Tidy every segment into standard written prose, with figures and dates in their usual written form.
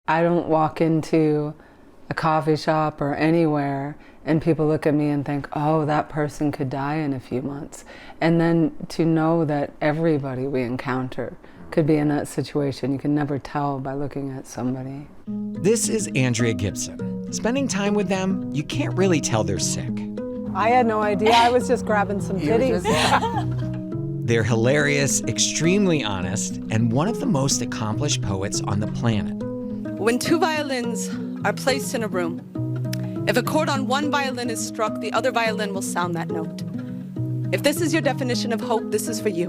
I don't walk into a coffee shop or anywhere and people look at me and think, oh, that person could die in a few months. And then to know that everybody we encounter could be in that situation, you can never tell by looking at somebody. This is Andrea Gibson. Spending time with them, you can't really tell they're sick. I had no idea. I was just grabbing some titties. They're hilarious, extremely honest, and one of the most accomplished poets on the planet. When two violins are placed in a room, if a chord on one violin is struck, the other violin will sound that note. If this is your definition of hope, this is for you.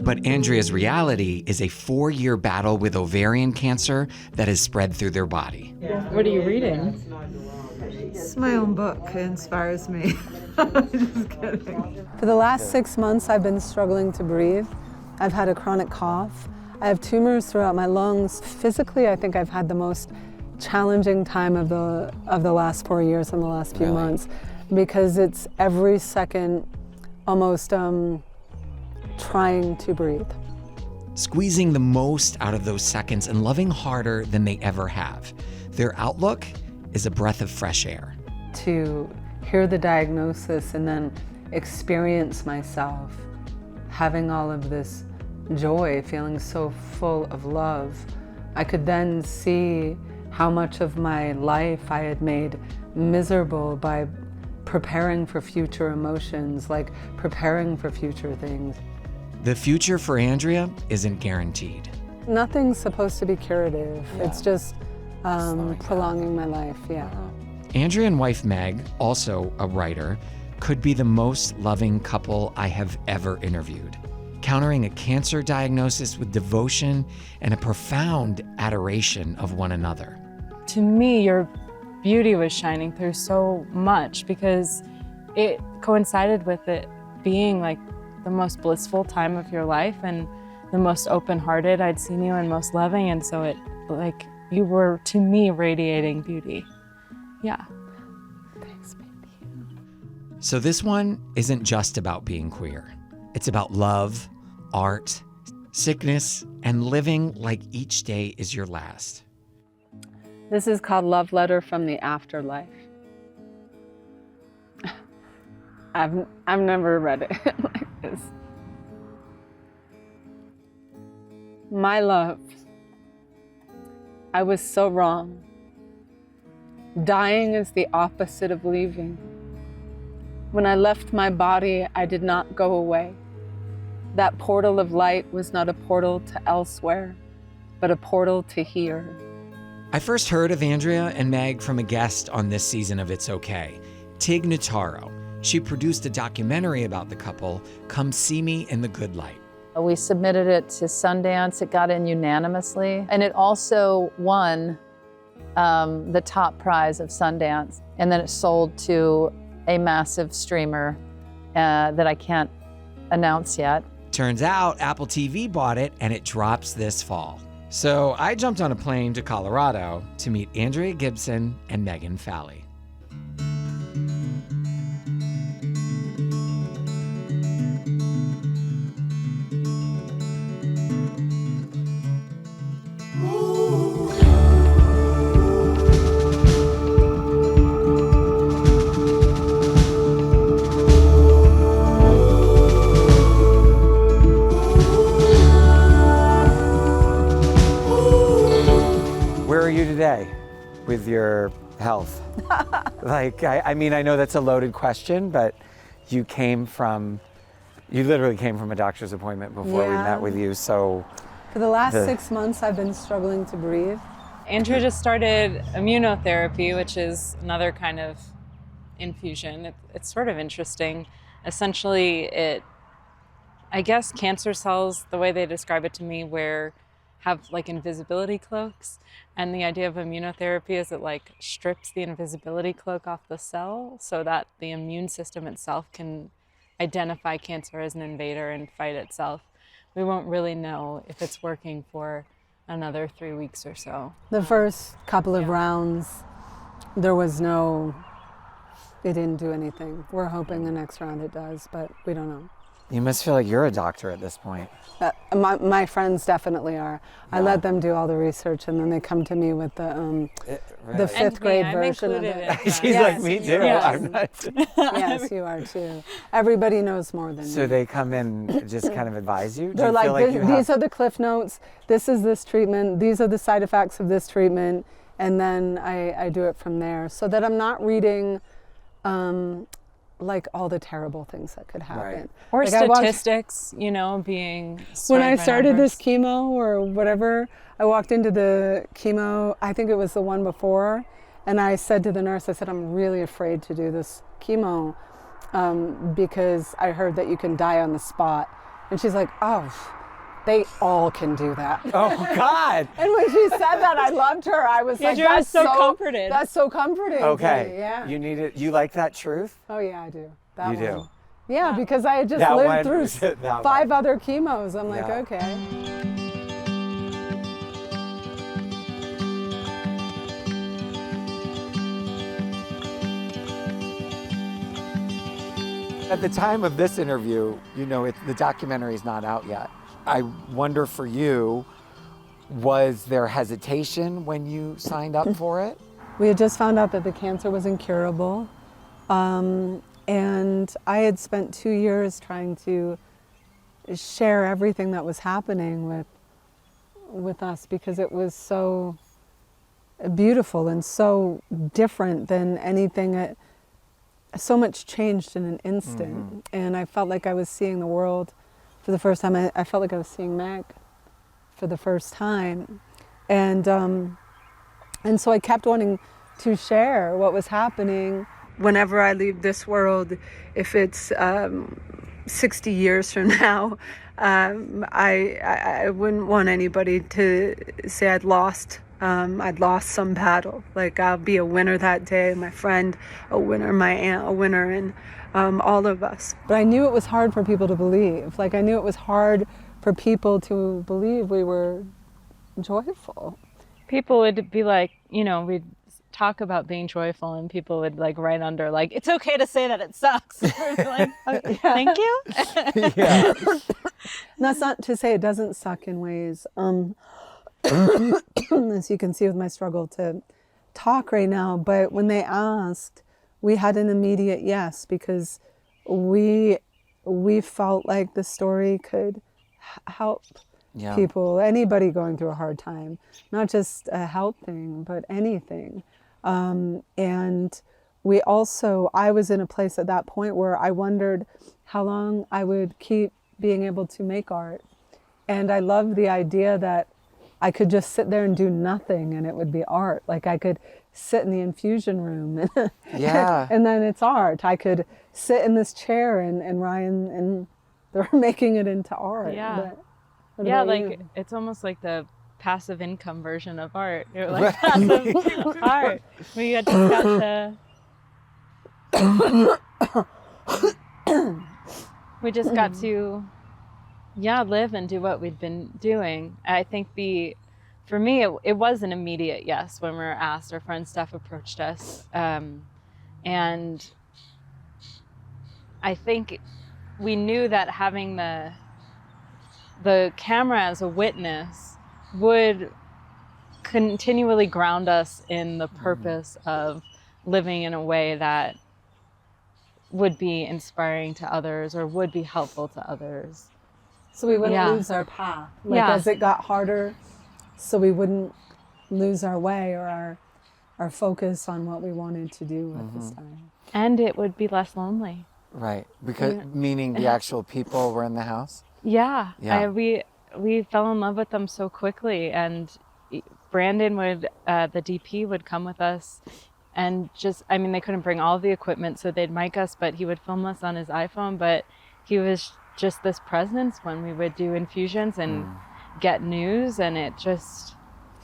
But Andrea's reality is a 4-year battle with ovarian cancer that has spread through their body. What are you reading? It's my own book. It inspires me. Just kidding. For the last 6 months, I've been struggling to breathe. I've had a chronic cough. I have tumors throughout my lungs. Physically, I think I've had the most challenging time of the last 4 years and the last few months, because it's every second almost trying to breathe. Squeezing the most out of those seconds and loving harder than they ever have. Their outlook is a breath of fresh air. To hear the diagnosis and then experience myself having all of this joy, feeling so full of love, I could then see how much of my life I had made miserable by preparing for future emotions, like preparing for future things. The future for Andrea isn't guaranteed. Nothing's supposed to be curative. It's just prolonging my life, Andrea and wife Meg, also a writer, could be the most loving couple I have ever interviewed, countering a cancer diagnosis with devotion and a profound adoration of one another. To me, your beauty was shining through so much because it coincided with it being like the most blissful time of your life and the most open-hearted I'd seen you and most loving, and so it, like, you were, to me, radiating beauty. Yeah. Thanks, baby. So this one isn't just about being queer. It's about love, art, sickness, and living like each day is your last. This is called Love Letter from the Afterlife. I've never read it like this. My love, I was so wrong. Dying is the opposite of leaving. When I left my body, I did not go away. That portal of light was not a portal to elsewhere, but a portal to here. I first heard of Andrea and Meg from a guest on this season of It's Okay, Tig Notaro. She produced a documentary about the couple, Come See Me in the Good Light. We submitted it to Sundance. It got in unanimously, and it also won the top prize of Sundance. And then it sold to a massive streamer that I can't announce yet. Turns out Apple TV bought it and it drops this fall. So I jumped on a plane to Colorado to meet Andrea Gibson and Megan Falley. Where are you today with your health? I mean, I know that's a loaded question, but you literally came from a doctor's appointment before we met with you, so. For the last 6 months, I've been struggling to breathe. Andrea just started immunotherapy, which is another kind of infusion. It's sort of interesting. Essentially, I guess cancer cells, the way they describe it to me, have like invisibility cloaks, and the idea of immunotherapy is it like strips the invisibility cloak off the cell so that the immune system itself can identify cancer as an invader and fight itself. We won't really know if it's working for another 3 weeks or so. The first couple of rounds, it didn't do anything. We're hoping the next round it does, but we don't know. You must feel like you're a doctor at this point. My friends definitely are. I let them do all the research, and then they come to me with the fifth grade version of it. She's like, me too. Yes. I'm not. Yes, you are too. Everybody knows more than me. So they come in and just kind of advise you? They're Do you like, feel these are the cliff notes, this is this treatment, these are the side effects of this treatment, and then I do it from there, so that I'm not reading like all the terrible things that could happen. Right. Or like statistics, you know, being when I spread by started numbers. this chemo or whatever, I walked into the chemo, I think it was the one before, and I said to the nurse, I said, I'm really afraid to do this chemo because I heard that you can die on the spot. And she's like, oh, they all can do that. Oh, God. And when she said that, I loved her. I was like, Andrea was that's so comforted. That's so comforting. Okay. Yeah. You need it. You like that truth? Oh, yeah, I do. That You one. do? Yeah, because I had just That lived one- through that 5 other chemos. I'm like, Yeah. okay. At the time of this interview, you know, the documentary's not out yet. I wonder for you, was there hesitation when you signed up for it? We had just found out that the cancer was incurable. And I had spent 2 years trying to share everything that was happening with us because it was so beautiful and so different than anything that so much changed in an instant. And I felt like I was seeing the world for the first time. I felt like I was seeing Meg for the first time. And so I kept wanting to share what was happening. Whenever I leave this world, if it's 60 years from now, I wouldn't want anybody to say I'd lost some battle. Like I'll be a winner that day, my friend a winner, my aunt a winner, and all of us. But I knew it was hard for people to believe. Like I knew it was hard for people to believe we were joyful. People would be like, you know, we'd talk about being joyful and people would like write under like, it's okay to say that it sucks. Like, oh, thank you. Yeah. That's not to say it doesn't suck in ways. As you can see with my struggle to talk right now, but when they asked, we had an immediate yes because we felt like the story could help people, anybody going through a hard time, not just a health thing, but anything. And I was in a place at that point where I wondered how long I would keep being able to make art. And I loved the idea that I could just sit there and do nothing and it would be art. Like I could sit in the infusion room and then it's art. I could sit in this chair and Ryan and they're making it into art. Yeah. What Yeah, about like you? it's almost like the passive income version of art. You're like passive art. We just got to we just got to live and do what we'd been doing. I think for me it was an immediate yes when we were asked. Our friend Steph approached us, and I think we knew that having the camera as a witness would continually ground us in the purpose of living in a way that would be inspiring to others or would be helpful to others. So we wouldn't Yeah. lose our path. Like as it got harder, so we wouldn't lose our way or our focus on what we wanted to do at this time. And it would be less lonely. Right. Because meaning the actual people were in the house? Yeah. Yeah. We fell in love with them so quickly, and Brandon would, the DP would come with us and they couldn't bring all of the equipment, so they'd mic us, but he would film us on his iPhone, but he was just this presence when we would do infusions and get news, and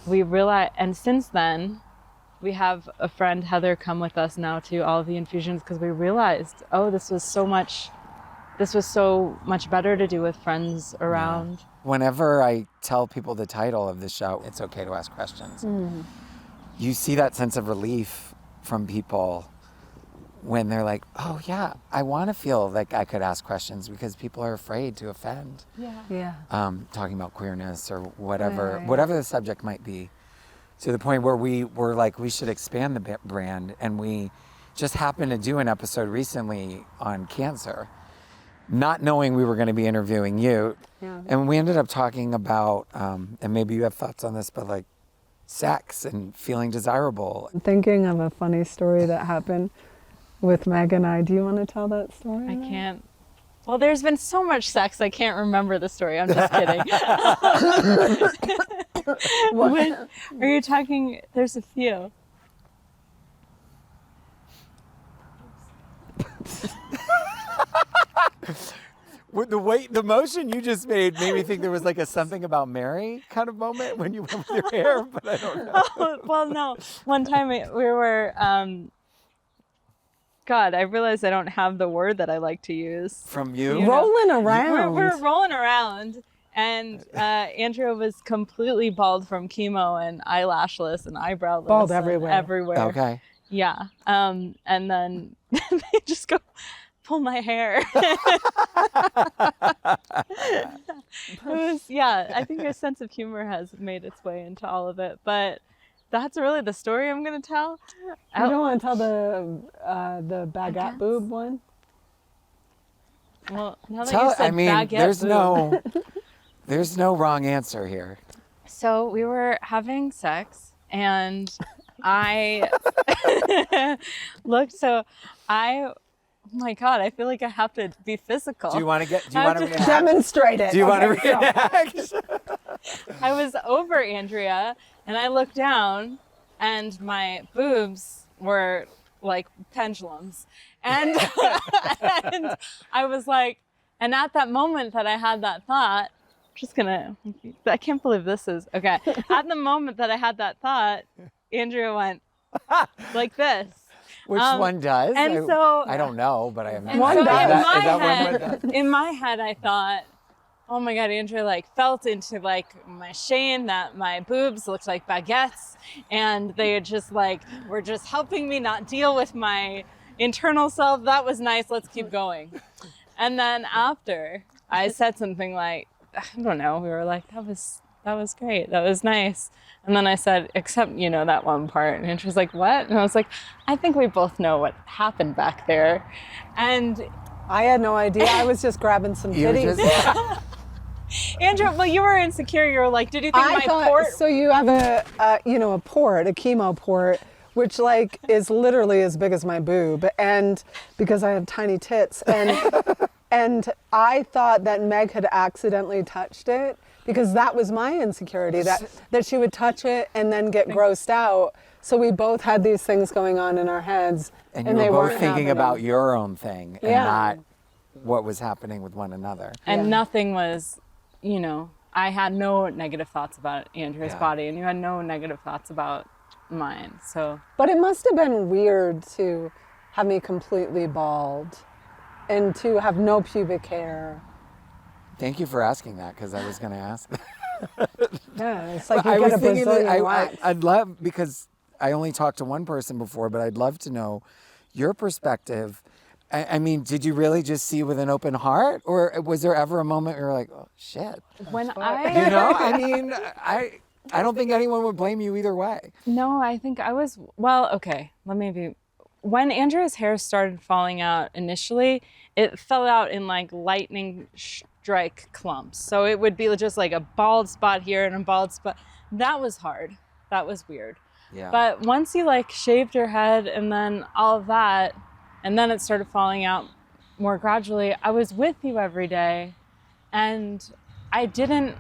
we realized, and since then, we have a friend, Heather, come with us now to all of the infusions because we realized, this was so much better to do with friends around. Yeah. Whenever I tell people the title of the show, It's Okay to Ask Questions, you see that sense of relief from people when they're like, oh yeah, I want to feel like I could ask questions because people are afraid to offend. Yeah. Talking about queerness or whatever the subject might be, to the point where we were like, we should expand the brand. And we just happened to do an episode recently on cancer, not knowing we were going to be interviewing you. Yeah. And we ended up talking about, and maybe you have thoughts on this, but like sex and feeling desirable. I'm thinking of a funny story that happened with Meg and I. Do you want to tell that story? I can't. Well, there's been so much sex, I can't remember the story. I'm just kidding. What? Are you talking? There's a few. The motion you just made me think there was like a something about Mary kind of moment when you went with your hair, but I don't know. Oh, well, no. One time we were, God, I realized I don't have the word that I like to use. From you? Rolling around. We're rolling around, and Andrea was completely bald from chemo and eyelashless and eyebrowless. Bald and everywhere. everywhere. Okay. Yeah. And then they just go pull my hair. It was, yeah, I think a sense of humor has made its way into all of it, but that's really the story I'm going to tell. You don't want to tell the baguette boob one? Well, now that you said baguette boob. There's no wrong answer here. So we were having sex, and I looked, oh my God, I feel like I have to be physical. Do you want to react? Demonstrate it. Do you want to react? I was over Andrea, and I looked down, and my boobs were like pendulums. And, and I was like, and at that moment that I had that thought, I can't believe this is, okay. At the moment that I had that thought, Andrea went like this. Which one does? And I don't know, but I have no One idea. does. In my head, I thought, oh my God, Andrea like felt into like my shame that my boobs looked like baguettes, and they just like were just helping me not deal with my internal self. That was nice. Let's keep going. And then after, I said something like, I don't know. We were like, that was great. That was nice. And then I said, except, that one part. And she was like, what? And I was like, I think we both know what happened back there. And I had no idea. I was just grabbing some titties. Andrew, well, you were insecure. You were like, did you think my port? So you have a port, a chemo port, which like is literally as big as my boob, and because I have tiny tits, and I thought that Meg had accidentally touched it, because that was my insecurity, that she would touch it and then get grossed out. So we both had these things going on in our heads, and they you were weren't both thinking happening. about your own thing and not what was happening with one another. And nothing was, I had no negative thoughts about Andrea's body, and you had no negative thoughts about mine. So, but it must have been weird to have me completely bald and to have no pubic hair. Thank you for asking that, because I was going to ask. Yeah, it's like you get a Brazilian wax. I'd love, because I only talked to one person before, but I'd love to know your perspective. I mean, did you really just see with an open heart, or was there ever a moment where you're like, oh shit? When I don't think anyone would blame you either way. No, I think I was, okay, when Andrea's hair started falling out initially, it fell out in like lightning strike clumps. So it would be just like a bald spot here and a bald spot. That was hard. That was weird. Yeah. But once you like shaved your head and then all of that, and then it started falling out more gradually, I was with you every day, and I didn't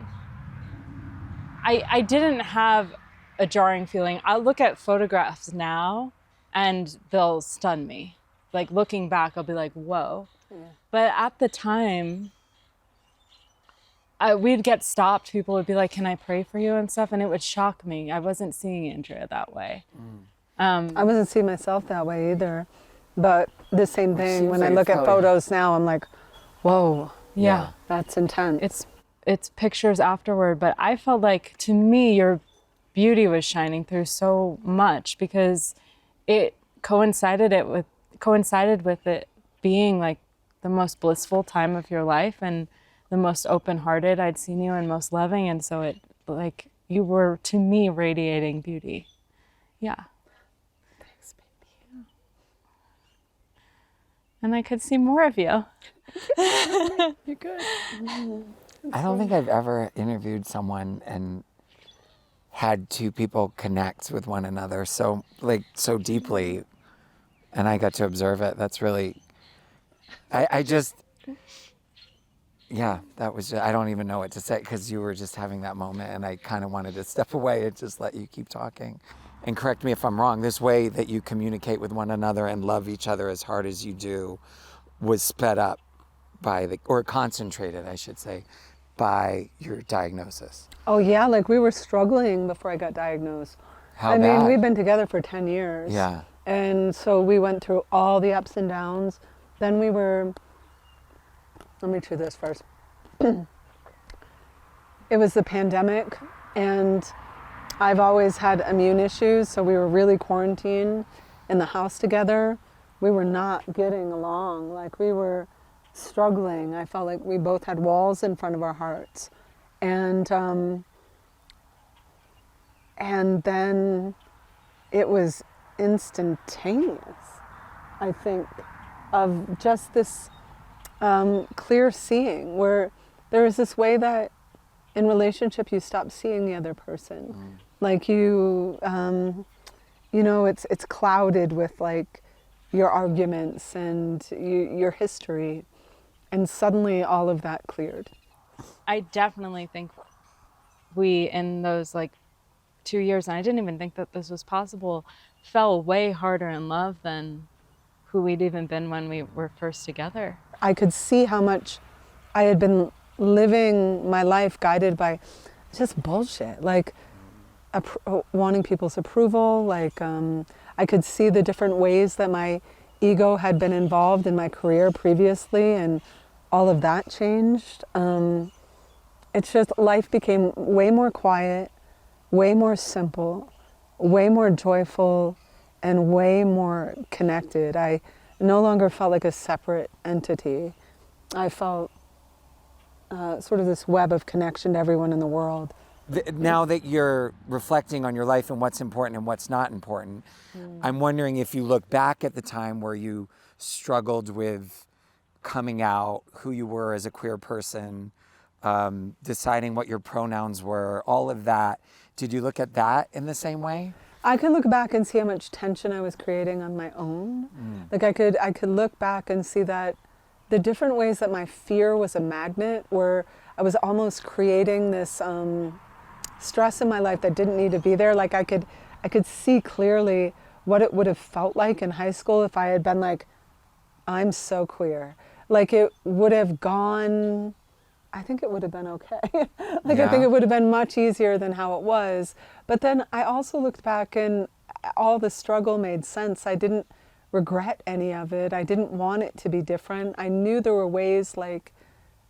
have a jarring feeling. I look at photographs now and they'll stun me. Like looking back, I'll be like, whoa. Yeah. But at the time, we'd get stopped. People would be like, can I pray for you and stuff? And it would shock me. I wasn't seeing Andrea that way. I wasn't seeing myself that way either. But the same thing, when I look at photos now, I'm like, whoa, yeah, that's intense. It's pictures afterward, but I felt like, to me, your beauty was shining through so much, because it coincided coincided with it being like the most blissful time of your life and the most open-hearted I'd seen you and most loving. And so it, like, you were, to me, radiating beauty. Yeah. Thanks, baby. And I could see more of you. You're good. I don't think I've ever interviewed someone and had two people connect with one another so deeply, and I got to observe it. That's really, yeah, that was, I don't even know what to say, because you were just having that moment and I kind of wanted to step away and just let you keep talking. And correct me if I'm wrong, this way that you communicate with one another and love each other as hard as you do was sped up by or concentrated, I should say, by your diagnosis. Oh yeah, like we were struggling before I got diagnosed. How bad? I mean, we've been together for 10 years. Yeah. And so we went through all the ups and downs. Then we were, let me do this first. It was the pandemic, and I've always had immune issues, so we were really quarantined in the house together. We were not getting along, like we were struggling. I felt like we both had walls in front of our hearts. And then it was instantaneous, I think, of just this clear seeing, where there was this way that in relationship you stop seeing the other person. Like you know, it's clouded with like your arguments and your history, and suddenly all of that cleared. I definitely think we, in those like 2 years, and I didn't even think that this was possible, fell way harder in love than who we'd even been when we were first together. I could see how much I had been living my life guided by just bullshit, like wanting people's approval. Like I could see the different ways that my ego had been involved in my career previously, and all of that changed. It's just life became way more quiet, way more simple, way more joyful, and way more connected. I no longer felt like a separate entity. I felt sort of this web of connection to everyone in the world. Now that you're reflecting on your life and what's important and what's not important, I'm wondering if you look back at the time where you struggled with coming out, who you were as a queer person, deciding what your pronouns were, all of that. Did you look at that in the same way? I could look back and see how much tension I was creating on my own. Like I could look back and see that the different ways that my fear was a magnet, where I was almost creating this stress in my life that didn't need to be there. Like I could see clearly what it would have felt like in high school if I had been like, I'm so queer. Like it would have gone, I think it would have been okay. Like I think it would have been much easier than how it was. But then I also looked back and all the struggle made sense. I didn't regret any of it. I didn't want it to be different. I knew there were ways like,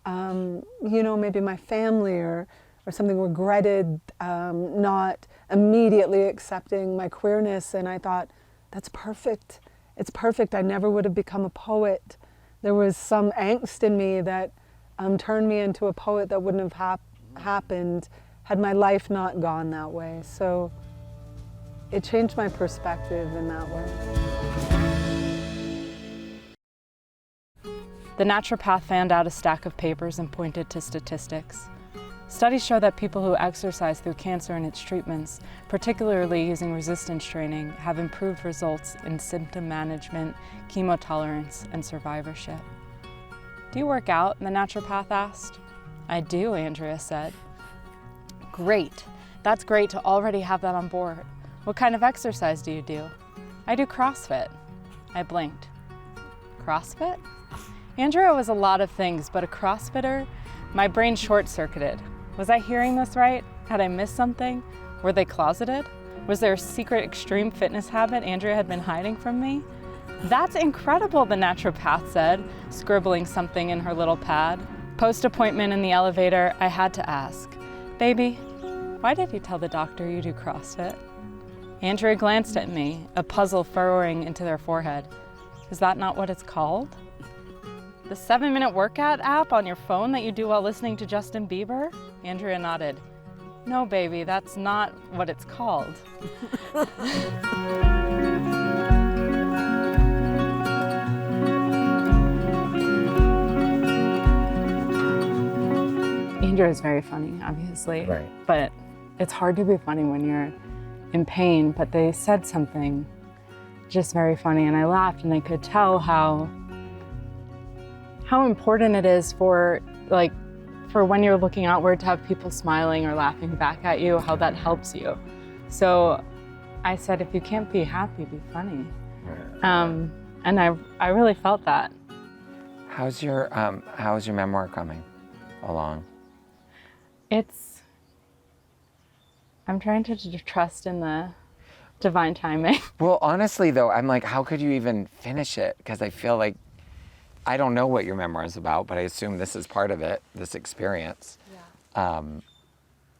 you know, maybe my family or something regretted not immediately accepting my queerness. And I thought, that's perfect. It's perfect. I never would have become a poet. There was some angst in me that turned me into a poet that wouldn't have happened had my life not gone that way. So it changed my perspective in that way. The naturopath fanned out a stack of papers and pointed to statistics. Studies show that people who exercise through cancer and its treatments, particularly using resistance training, have improved results in symptom management, chemotolerance, and survivorship. Do you work out? The naturopath asked. I do, Andrea said. Great. That's great to already have that on board. What kind of exercise do you do? I do CrossFit. I blinked. CrossFit? Andrea was a lot of things, but a CrossFitter? My brain short-circuited. Was I hearing this right? Had I missed something? Were they closeted? Was there a secret extreme fitness habit Andrea had been hiding from me? That's incredible, the naturopath said, scribbling something in her little pad. Post-appointment in the elevator, I had to ask, baby, why did you tell the doctor you do CrossFit? Andrea glanced at me, a puzzle furrowing into their forehead. Is that not what it's called? The 7-minute workout app on your phone that you do while listening to Justin Bieber? Andrea nodded. No, baby, that's not what it's called. Andrea is very funny, obviously. Right. But it's hard to be funny when you're in pain, but they said something just very funny, and I laughed, and I could tell how important it is for when you're looking outward to have people smiling or laughing back at you, how that helps you. So I said, if you can't be happy, be funny. And I really felt that. How's your memoir coming along? I'm trying to trust in the divine timing. Well, honestly though, I'm like, how could you even finish it? Because I feel like, I don't know what your memoir is about, but I assume this is part of it, this experience. Yeah.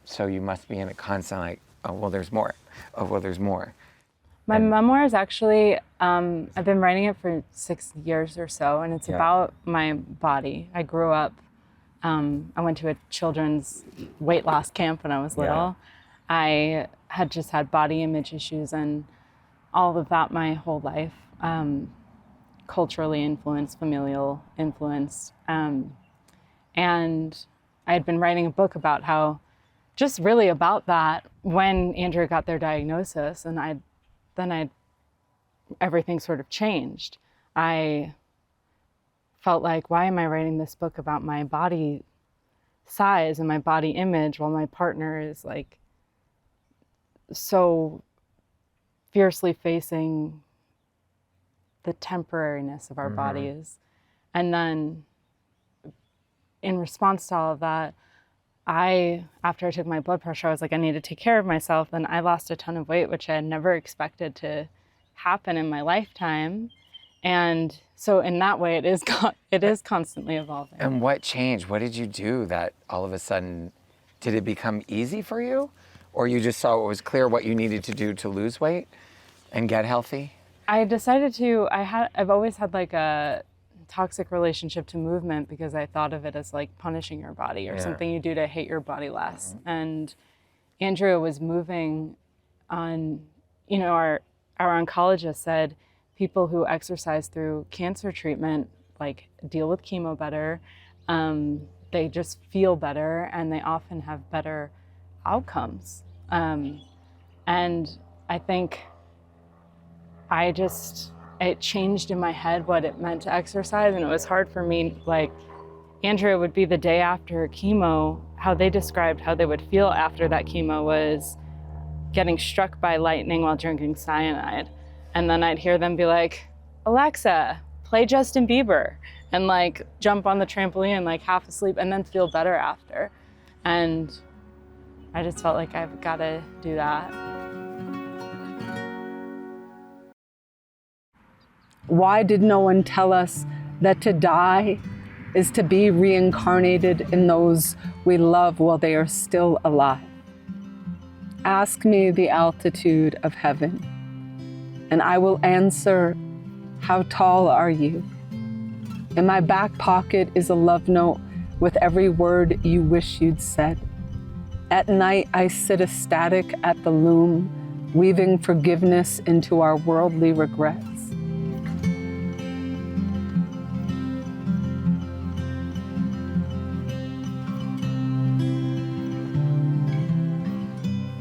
So you must be in a constant like, oh, well, there's more. Oh, well, there's more. My memoir is actually, I've been writing it for 6 years or so, and it's about my body. I grew up, I went to a children's weight loss camp when I was little. Yeah. I had just had body image issues and all of that my whole life. Culturally influenced, familial influenced. And I had been writing a book about how, just really about that, when Andrea got their diagnosis, and everything sort of changed. I felt like, why am I writing this book about my body size and my body image while my partner is like so fiercely facing the temporariness of our bodies. And then in response to all of that, after I took my blood pressure, I was like, I need to take care of myself. And I lost a ton of weight, which I had never expected to happen in my lifetime. And so in that way, it is constantly evolving. And what changed? What did you do that all of a sudden, did it become easy for you? Or you just saw it was clear what you needed to do to lose weight and get healthy? I decided I've always had like a toxic relationship to movement because I thought of it as like punishing your body or something you do to hate your body less. And Andrea was moving on, our oncologist said people who exercise through cancer treatment, like deal with chemo better, they just feel better and they often have better outcomes. And I think it changed in my head what it meant to exercise, and it was hard for me. Like, Andrea would be the day after chemo, how they described how they would feel after that chemo was getting struck by lightning while drinking cyanide. And then I'd hear them be like, Alexa, play Justin Bieber, and like jump on the trampoline like half asleep and then feel better after. And I just felt like I've got to do that. Why did no one tell us that to die is to be reincarnated in those we love while they are still alive? Ask me the altitude of heaven, and I will answer, how tall are you? In my back pocket is a love note with every word you wish you'd said. At night, I sit ecstatic at the loom, weaving forgiveness into our worldly regrets.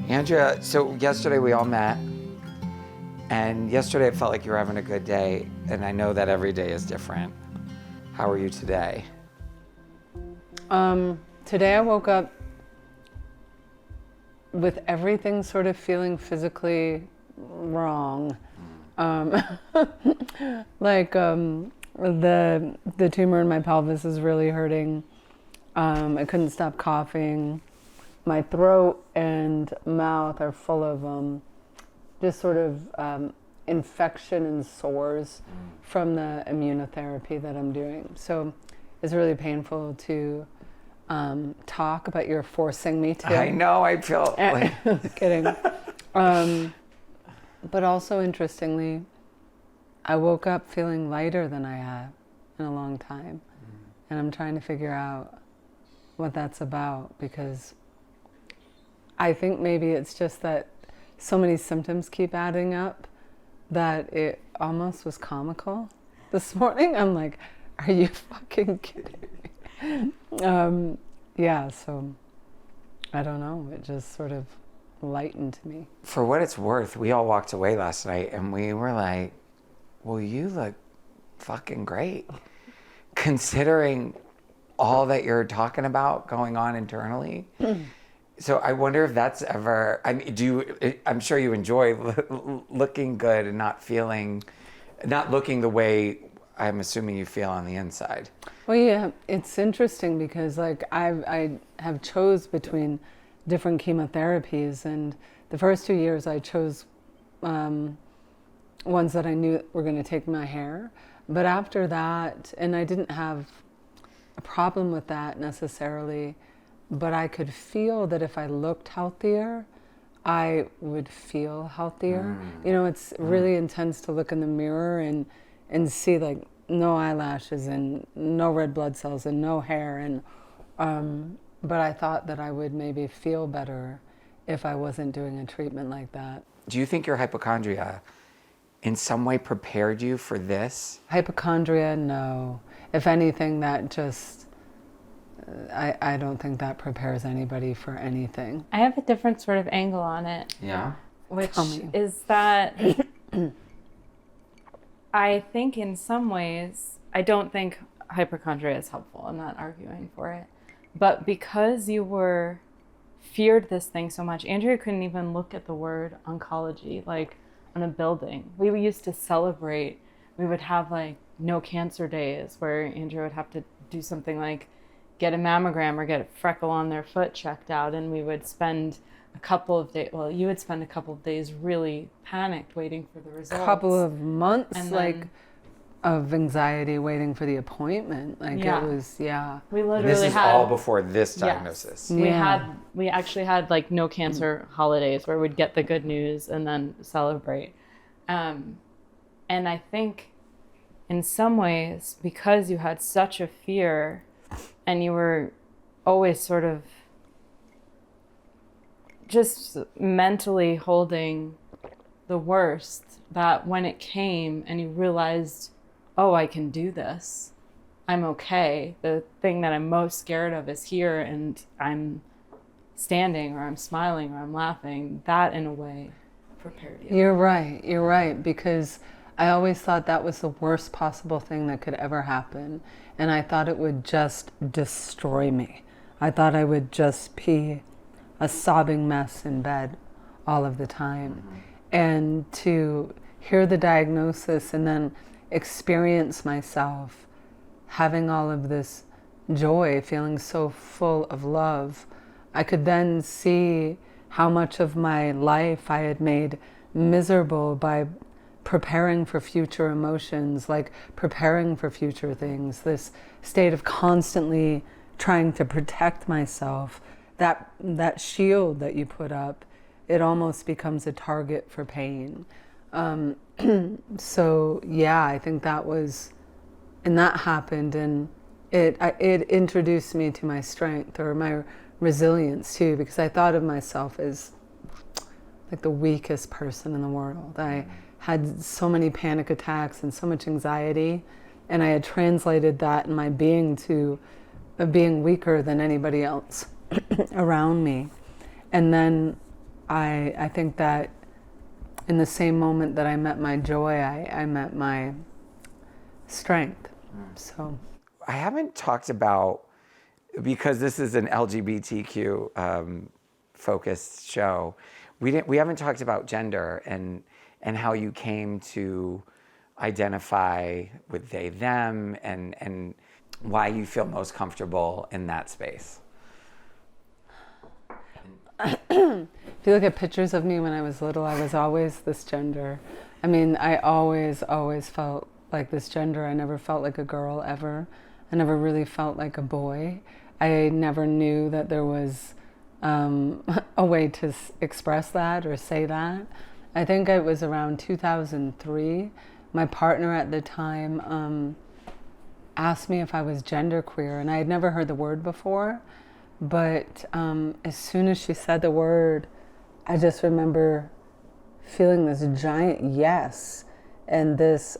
Andrea, so yesterday we all met, and yesterday it felt like you were having a good day, and I know that every day is different. How are you today? Today I woke up with everything sort of feeling physically wrong. Like the tumor in my pelvis is really hurting. I couldn't stop coughing. My throat and mouth are full of just sort of infection and sores from the immunotherapy that I'm doing. So it's really painful to talk, but you're forcing me to. I know, I feel like... Kidding. But also interestingly, I woke up feeling lighter than I have in a long time. And I'm trying to figure out what that's about, because I think maybe it's just that so many symptoms keep adding up that it almost was comical. This morning, I'm like, are you fucking kidding me? Yeah, so I don't know. It just sort of lightened me. For what it's worth, we all walked away last night and we were like, well, you look fucking great. Considering all that you're talking about going on internally. So I wonder if that's ever, I mean, I'm sure you enjoy looking good and not looking the way I'm assuming you feel on the inside. Well, yeah, it's interesting because like I have chose between different chemotherapies, and the first 2 years I chose ones that I knew were going to take my hair. But after that, and I didn't have a problem with that necessarily, but I could feel that if I looked healthier, I would feel healthier. You know, it's really intense to look in the mirror and see like no eyelashes and no red blood cells and no hair. And but I thought that I would maybe feel better if I wasn't doing a treatment like that. Do you think your hypochondria in some way prepared you for this? Hypochondria, no. If anything, that just, I don't think that prepares anybody for anything. I have a different sort of angle on it. Yeah. Which is that I think in some ways, I don't think hypochondria is helpful. I'm not arguing for it. But because you were feared this thing so much, Andrea couldn't even look at the word oncology, like on a building. We used to celebrate. We would have like no cancer days where Andrea would have to do something like get a mammogram or get a freckle on their foot checked out, and we would spend a couple of days, well, you would spend a couple of days really panicked waiting for the results. A couple of months, and like, then, of anxiety waiting for the appointment. Like Yeah. it was, yeah. we literally This is had all before this diagnosis. Yeah. we actually had like no cancer holidays where we'd get the good news and then celebrate. And I think in some ways, because you had such a fear and you were always sort of just mentally holding the worst, that when it came and you realized, oh, I can do this, I'm okay. The thing that I'm most scared of is here, and I'm standing or I'm smiling or I'm laughing. That in a way prepared you. You're right, because I always thought that was the worst possible thing that could ever happen. And I thought it would just destroy me. I thought I would just be a sobbing mess in bed all of the time. And to hear the diagnosis and then experience myself having all of this joy, feeling so full of love, I could then see how much of my life I had made miserable by preparing for future emotions, like preparing for future things, this state of constantly trying to protect myself, that shield that you put up, it almost becomes a target for pain. So yeah, I think that was, and that happened, and it introduced me to my strength or my resilience too, because I thought of myself as like the weakest person in the world. I had so many panic attacks and so much anxiety, and I had translated that in my being to being weaker than anybody else around me. And then I think that in the same moment that I met my joy, I met my strength. So I haven't talked about, because this is an LGBTQ focused show, we haven't talked about gender and how you came to identify with they, them, and why you feel most comfortable in that space. If you look at pictures of me when I was little, I was always this gender. I mean, I always felt like this gender. I never felt like a girl ever. I never really felt like a boy. I never knew that there was a way to express that or say that. I think it was around 2003 my partner at the time asked me if I was genderqueer, and I had never heard the word before, but as soon as she said the word, I just remember feeling this giant yes and this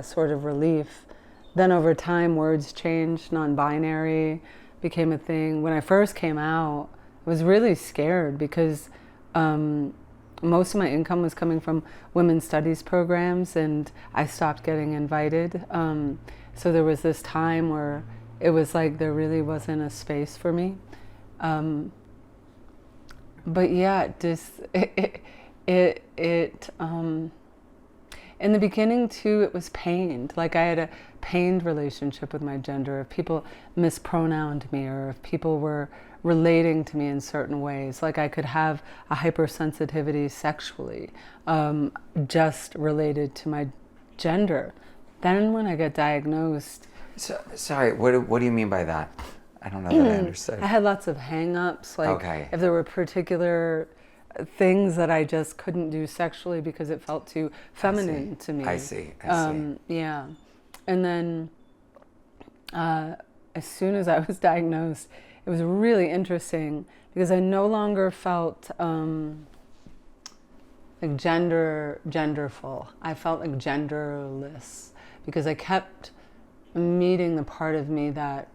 sort of relief. Then over time, words changed, non-binary became a thing. When I first came out, I was really scared because most of my income was coming from women's studies programs, and I stopped getting invited. So there was this time where it was like there really wasn't a space for me. But yeah, in the beginning too, it was pained. Like I had a pained relationship with my gender. If people mispronounced me, or if people were relating to me in certain ways, like I could have a hypersensitivity sexually, just related to my gender. Then when I got diagnosed... Sorry, what do you mean by that? I don't know that I understood. I had lots of hang-ups, like okay. If there were particular things that I just couldn't do sexually because it felt too feminine to me. I see. Yeah. And then as soon as I was diagnosed, it was really interesting because I no longer felt like genderful. I felt like genderless because I kept meeting the part of me that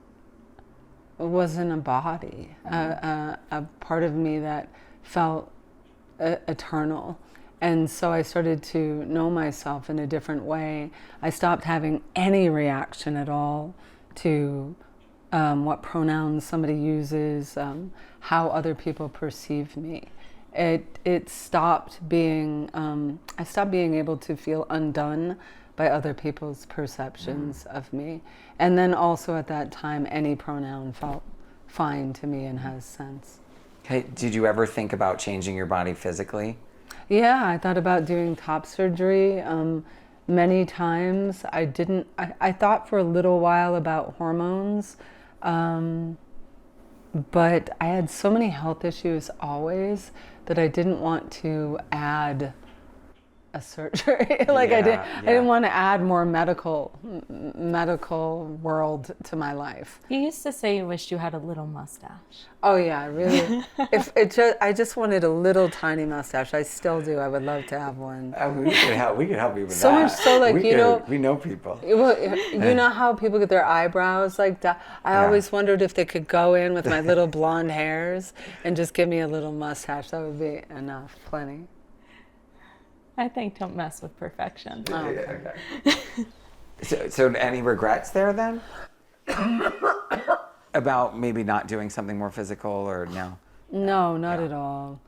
wasn't a body, a part of me that felt eternal. And so I started to know myself in a different way. I stopped having any reaction at all to what pronouns somebody uses, how other people perceive me. It stopped being, I stopped being able to feel undone by other people's perceptions of me. And then also at that time, any pronoun felt fine to me and has sense. Hey, did you ever think about changing your body physically? Yeah, I thought about doing top surgery many times. I thought for a little while about hormones, but I had so many health issues always that I didn't want to add a surgery. I didn't want to add more medical world to my life. You used to say you wished you had a little mustache. Oh yeah, really. I just wanted a little tiny mustache. I still do. I would love to have one. We could help you with that. So much so, like, we know people. Well, you know how people get their eyebrows like that? I always wondered if they could go in with my little blonde hairs and just give me a little mustache. That would be enough, plenty. I think don't mess with perfection. Oh, okay. So any regrets there then? About maybe not doing something more physical, or no? No, not at all.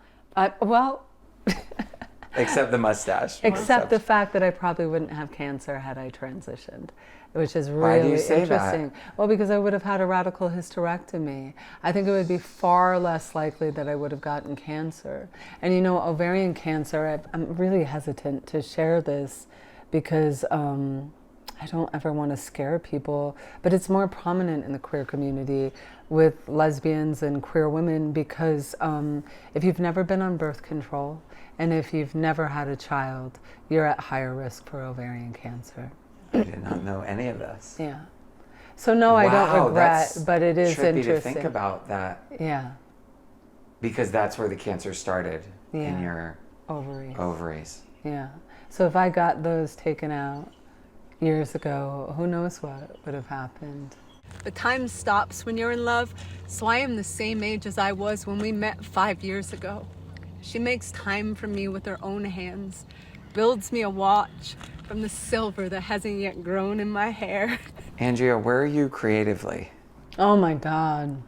Except the mustache. Except the fact that I probably wouldn't have cancer had I transitioned, which is really Why do you say interesting. That? Well, because I would have had a radical hysterectomy. I think it would be far less likely that I would have gotten cancer. And you know, ovarian cancer, I'm really hesitant to share this because I don't ever want to scare people, but it's more prominent in the queer community with lesbians and queer women because if you've never been on birth control and if you've never had a child, you're at higher risk for ovarian cancer. I did not know any of this. Yeah. So no, wow, I don't regret, but it is trippy interesting to think about that. Yeah. Because that's where the cancer started, in your ovaries. Yeah. So if I got those taken out years ago, who knows what would have happened. But time stops when you're in love, so I am the same age as I was when we met 5 years ago. She makes time for me with her own hands, builds me a watch from the silver that hasn't yet grown in my hair. Andrea, where are you creatively? Oh my God.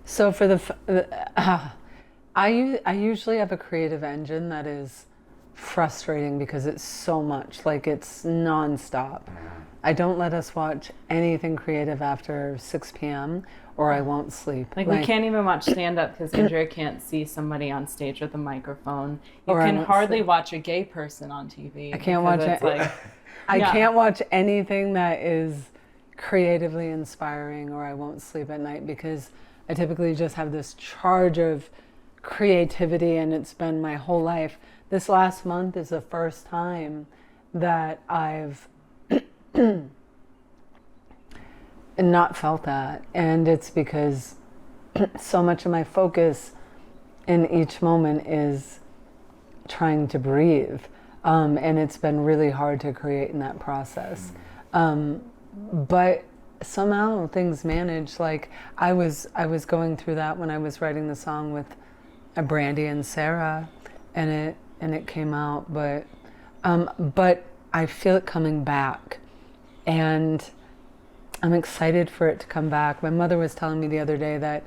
So for I usually have a creative engine that is frustrating because it's so much, like it's nonstop. I don't let us watch anything creative after 6 p.m. or I won't sleep. Like we can't even watch stand-up because Andrea can't see somebody on stage with a microphone. You can hardly watch a gay person on TV. I can't watch it. I can't watch anything that is creatively inspiring or I won't sleep at night because I typically just have this charge of creativity and it's been my whole life. This last month is the first time that I've not felt that. And it's because so much of my focus in each moment is trying to breathe. And it's been really hard to create in that process. But somehow things manage. Like I was going through that when I was writing the song with Brandy and Sarah, and it came out. But I feel it coming back, and I'm excited for it to come back. My mother was telling me the other day that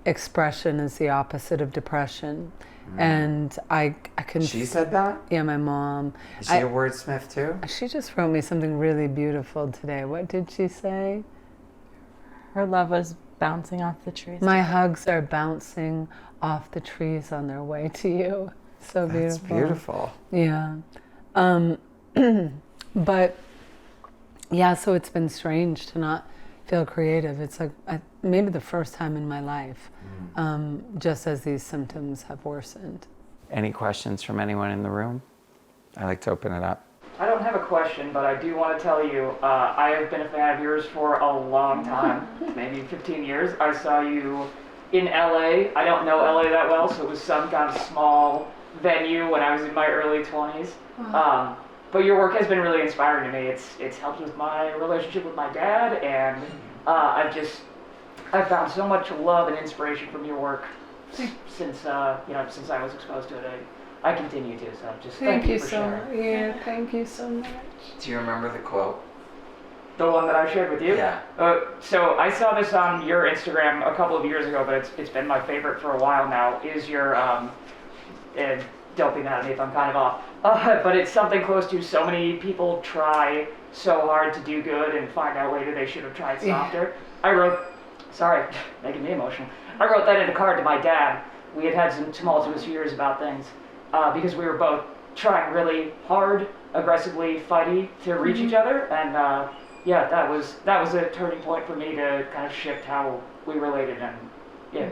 expression is the opposite of depression. And I can... She said that? Yeah, my mom. Is she a wordsmith too? She just wrote me something really beautiful today. What did she say? Her love was bouncing off the trees. My hugs are bouncing off the trees on their way to you. So beautiful. That's beautiful. Yeah. But yeah, so it's been strange to not feel creative. It's like maybe the first time in my life, just as these symptoms have worsened. Any questions from anyone in the room? I like to open it up. I don't have a question, but I do want to tell you, I have been a fan of yours for a long time, maybe 15 years. I saw you in LA. I don't know LA that well, so it was some kind of small venue when I was in my early 20s. But your work has been really inspiring to me. It's helped with my relationship with my dad, and I've found so much love and inspiration from your work since I was exposed to it. I continue to, so just thank you for sharing. Yeah, thank you so much. Do you remember the quote? The one that I shared with you? Yeah. So I saw this on your Instagram a couple of years ago, but it's been my favorite for a while now, is your, and don't be mad at me if I'm kind of off, but it's something close to so many people try so hard to do good and find out later they should have tried softer. Yeah. Sorry, making me emotional. I wrote that in a card to my dad. We had some tumultuous years about things because we were both trying really hard, aggressively fighty to reach each other, and yeah, that was a turning point for me to kind of shift how we related, and yeah,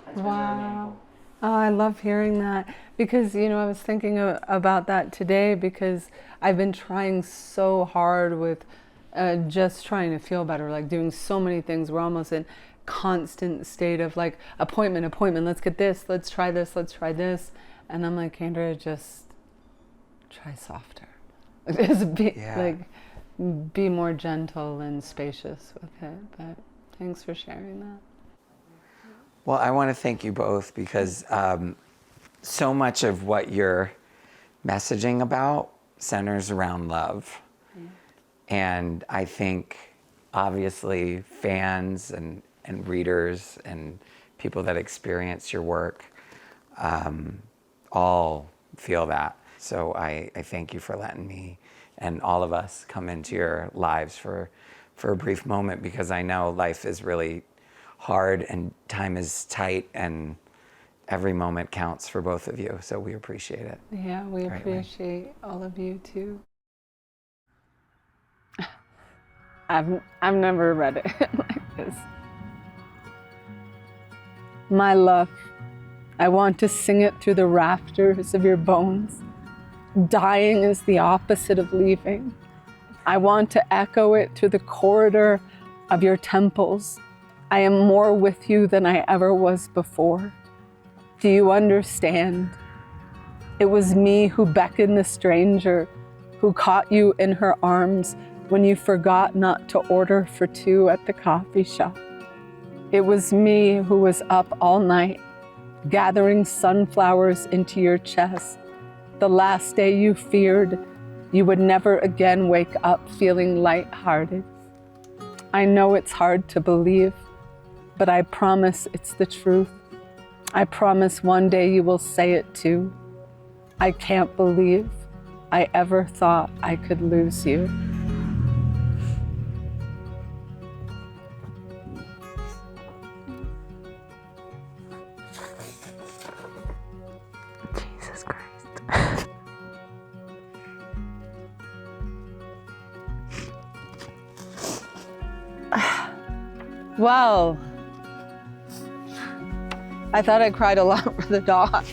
that's been really meaningful. Oh, I love hearing that, because I was thinking about that today, because I've been trying so hard with just trying to feel better, like doing so many things. We're almost in constant state of like appointment, let's get this, let's try this, and I'm like, Andrea, just try softer. Just be more gentle and spacious with it. But thanks for sharing that. Well, I want to thank you both, because so much of what you're messaging about centers around love. And I think obviously fans and readers and people that experience your work all feel that. So I thank you for letting me and all of us come into your lives for a brief moment, because I know life is really hard and time is tight, and every moment counts for both of you. So we appreciate it. Yeah, we appreciate all of you too. I've never read it like this. My love, I want to sing it through the rafters of your bones. Dying is the opposite of leaving. I want to echo it through the corridor of your temples. I am more with you than I ever was before. Do you understand? It was me who beckoned the stranger, who caught you in her arms when you forgot not to order for two at the coffee shop. It was me who was up all night, gathering sunflowers into your chest, the last day you feared you would never again wake up feeling lighthearted. I know it's hard to believe, but I promise it's the truth. I promise one day you will say it too. I can't believe I ever thought I could lose you. Jesus Christ. Well, I thought I cried a lot for the dog.